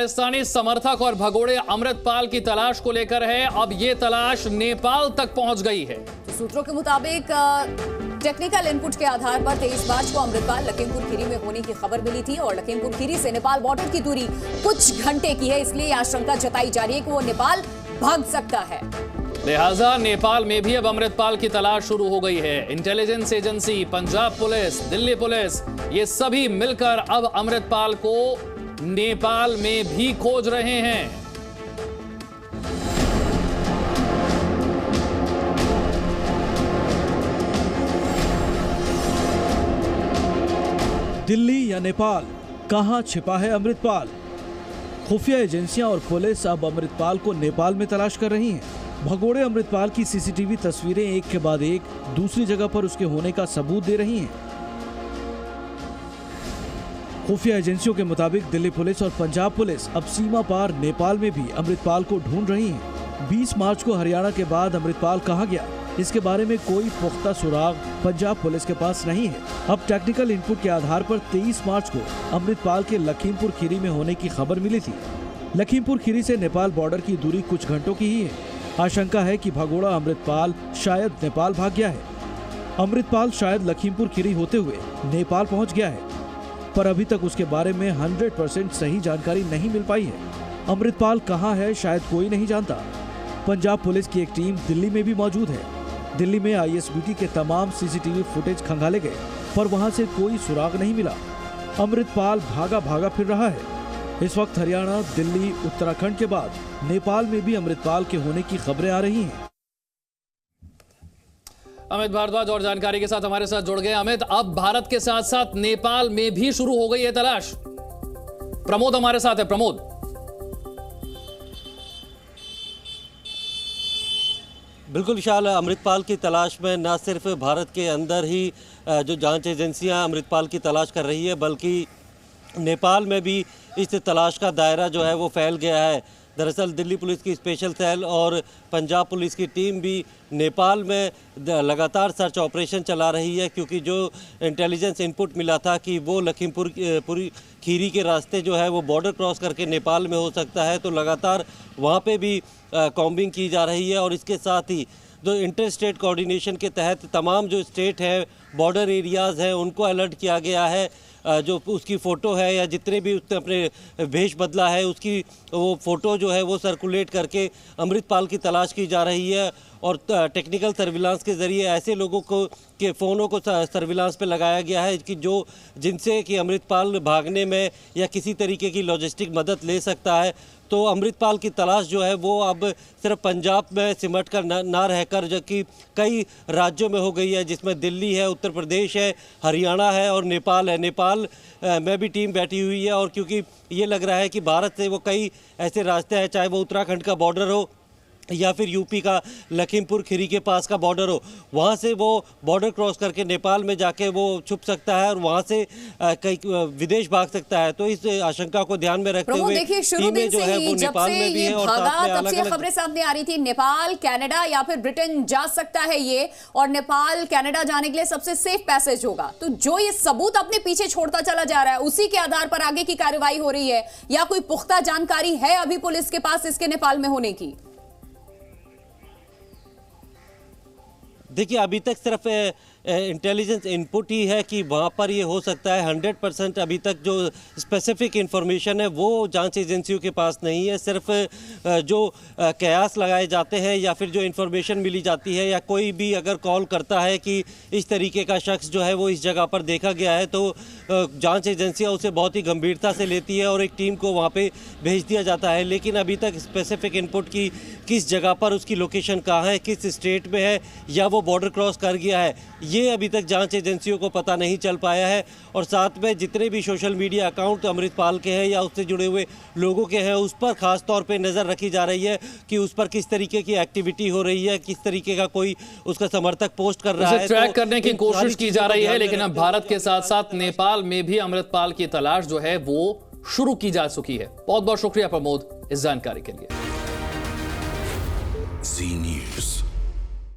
खालिस्तानी समर्थक और भगोड़े अमृतपाल की तलाश को लेकर है। अब ये तलाश नेपाल तक पहुंच गई है। सूत्रों के मुताबिक टेक्निकल इनपुट के आधार पर 23 मार्च को अमृतपाल लखीमपुर खीरी में होने की खबर मिली थी और लखीमपुर खीरी से नेपाल बॉर्डर की दूरी कुछ घंटे की है, इसलिए आशंका जताई जा रही है कि वो नेपाल भाग सकता है। लिहाजा नेपाल में भी अब अमृतपाल की तलाश शुरू हो गई है। Intelligence agency, Punjab police, Delhi police, ये सभी मिलकर अब अमृतपाल को नेपाल में भी खोज रहे हैं। दिल्ली या नेपाल, कहां छिपा है अमृतपाल? खुफिया एजेंसियां और पुलिस अब अमृतपाल को नेपाल में तलाश कर रही हैं। भगोड़े अमृतपाल की सीसीटीवी तस्वीरें एक के बाद एक दूसरी जगह पर उसके होने का सबूत दे रही हैं। खुफिया एजेंसियों के मुताबिक दिल्ली पुलिस और पंजाब पुलिस अब सीमा पार नेपाल में भी अमृतपाल को ढूंढ रही हैं। 20 मार्च को हरियाणा के बाद अमृतपाल कहां गया, इसके बारे में कोई पुख्ता सुराग पंजाब पुलिस के पास नहीं है। अब टेक्निकल इनपुट के आधार पर 23 मार्च को अमृतपाल के लखीमपुर खीरी में होने की खबर मिली थी। लखीमपुर खीरी से नेपाल बॉर्डर की दूरी कुछ घंटों की ही है। आशंका है कि भगोड़ा अमृतपाल शायद नेपाल भाग गया है। अमृतपाल शायद लखीमपुर खीरी होते हुए नेपाल पहुंच गया है, पर अभी तक उसके बारे में 100% सही जानकारी नहीं मिल पाई है। अमृतपाल कहां है शायद कोई नहीं जानता। पंजाब पुलिस की एक टीम दिल्ली में भी मौजूद है। दिल्ली में आईएसबीटी के तमाम सीसीटीवी फुटेज खंगाले गए, पर वहां से कोई सुराग नहीं मिला। अमृतपाल भागा भागा फिर रहा है। इस वक्त हरियाणा, दिल्ली, उत्तराखंड के बाद नेपाल में भी अमृतपाल के होने की खबरें आ रही हैं। अमित भारद्वाज और जानकारी के साथ हमारे साथ जुड़ गए। अमित, अब भारत के साथ साथ नेपाल में भी शुरू हो गई है तलाश। प्रमोद हमारे साथ है। प्रमोद, बिल्कुल विशाल, अमृतपाल की तलाश में न सिर्फ भारत के अंदर ही जो जांच एजेंसियां अमृतपाल की तलाश कर रही है, बल्कि नेपाल में भी इस तलाश का दायरा जो है वो फैल गया है। दरअसल दिल्ली पुलिस की स्पेशल सेल और पंजाब पुलिस की टीम भी नेपाल में लगातार सर्च ऑपरेशन चला रही है, क्योंकि जो इंटेलिजेंस इनपुट मिला था कि वो लखीमपुर खीरी के रास्ते जो है वो बॉर्डर क्रॉस करके नेपाल में हो सकता है, तो लगातार वहाँ पे भी कॉम्बिंग की जा रही है। और इसके साथ ही जो इंटर स्टेट कोऑर्डिनेशन के तहत तमाम जो स्टेट है, बॉर्डर एरियाज़ हैं, उनको अलर्ट किया गया है। जो उसकी फ़ोटो है या जितने भी उसने अपने भेष बदला है उसकी वो फ़ोटो जो है वो सर्कुलेट करके अमृतपाल की तलाश की जा रही है। और टेक्निकल सर्विलांस के ज़रिए ऐसे लोगों को के फ़ोनों को सर्विलांस पे लगाया गया है कि जिनसे कि अमृतपाल भागने में या किसी तरीके की लॉजिस्टिक मदद ले सकता है। तो अमृतपाल की तलाश जो है वो अब सिर्फ पंजाब में सिमट कर ना रहकर जबकि कई राज्यों में हो गई है, जिसमें दिल्ली है, उत्तर प्रदेश है, हरियाणा है और नेपाल है। नेपाल में भी टीम बैठी हुई है, और क्योंकि ये लग रहा है कि भारत से वो कई ऐसे रास्ते हैं, चाहे वो उत्तराखंड का बॉर्डर हो या फिर यूपी का लखीमपुर खीरी के पास का बॉर्डर हो, वहाँ से वो बॉर्डर क्रॉस करके नेपाल में जाके वो छुप सकता है और वहाँ से कई विदेश भाग सकता है। तो इस आशंका को ध्यान में रखते हुए टीमें जो है वो नेपाल में भी है। और तब से खबरें सामने आ रही थी नेपाल, कनाडा या फिर ब्रिटेन जा सकता है ये, और नेपाल कनाडा जाने के लिए सबसे सेफ पैसेज होगा। तो जो ये सबूत अपने पीछे छोड़ता चला जा रहा है, उसी के आधार पर आगे की कार्रवाई हो रही है, या कोई पुख्ता जानकारी है अभी पुलिस के पास इसके नेपाल में होने की? देखिए, अभी तक सिर्फ इंटेलिजेंस इनपुट ही है कि वहाँ पर ये हो सकता है। 100% अभी तक जो स्पेसिफिक इंफॉर्मेशन है वो जांच एजेंसियों के पास नहीं है। सिर्फ जो कयास लगाए जाते हैं या फिर जो इंफॉर्मेशन मिली जाती है, या कोई भी अगर कॉल करता है कि इस तरीके का शख्स जो है वो इस जगह पर देखा गया है, तो जांच एजेंसियाँ उसे बहुत ही गंभीरता से लेती है और एक टीम को वहाँ पे भेज दिया जाता है। लेकिन अभी तक स्पेसिफिक इनपुट की किस जगह पर उसकी लोकेशन कहाँ है, किस स्टेट में है, या वो बॉर्डर क्रॉस कर गया है, ये अभी तक जांच एजेंसियों को पता नहीं चल पाया है। और साथ में जितने भी सोशल मीडिया अकाउंट अमृतपाल के हैं या उससे जुड़े हुए लोगों के हैं, उस पर खास तौर पे नज़र रखी जा रही है कि उस पर किस तरीके की एक्टिविटी हो रही है, किस तरीके का कोई उसका समर्थक पोस्ट कर रहा है। ट्रैक करने की कोशिश की जा रही है, लेकिन अब भारत के साथ साथ नेपाल में भी अमृतपाल की तलाश जो है वो शुरू की जा चुकी है। बहुत बहुत शुक्रिया प्रमोद इस जानकारी के लिए।